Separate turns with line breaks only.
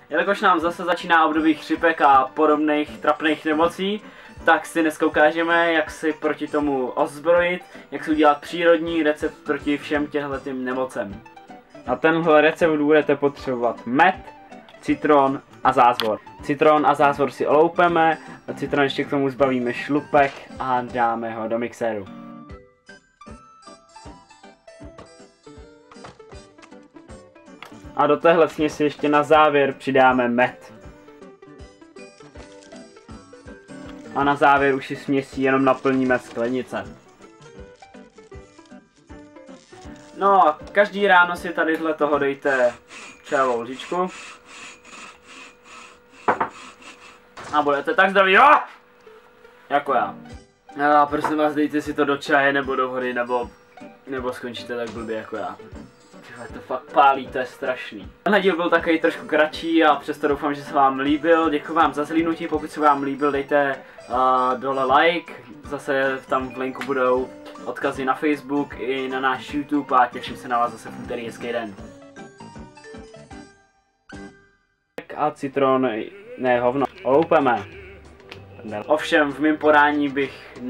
Jelikož nám zase začíná období chřipek a podobných trapných nemocí, tak si dneska ukážeme, jak si proti tomu ozbrojit, jak si udělat přírodní recept proti všem těmhletým nemocem. Na tenhle recept budete potřebovat med, citron a zázvor. Citron a zázvor si oloupeme, citron ještě k tomu zbavíme šlupek a dáme ho do mixéru. A do téhle směsi ještě na závěr přidáme med. A na závěr už si směsí jenom naplníme sklenice. No a každý ráno si tadyhle toho dejte čajovou lžičku. A budete tak zdraví, jo? Jako já. A prosím vás, dejte si to do čaje nebo do vody, nebo skončíte tak blbě jako já. To fakt pálí, to je strašný. Tenhle díl byl takový trošku kratší a přesto doufám, že se vám líbil. Děkuji vám za zhlídnutí, pokud se vám líbil, dejte dole like. Zase tam v linku budou odkazy na Facebook i na náš YouTube a těším se na vás zase v úterý, hezký den. A citron, ne hovno, oloupeme. Ovšem v mém podání bych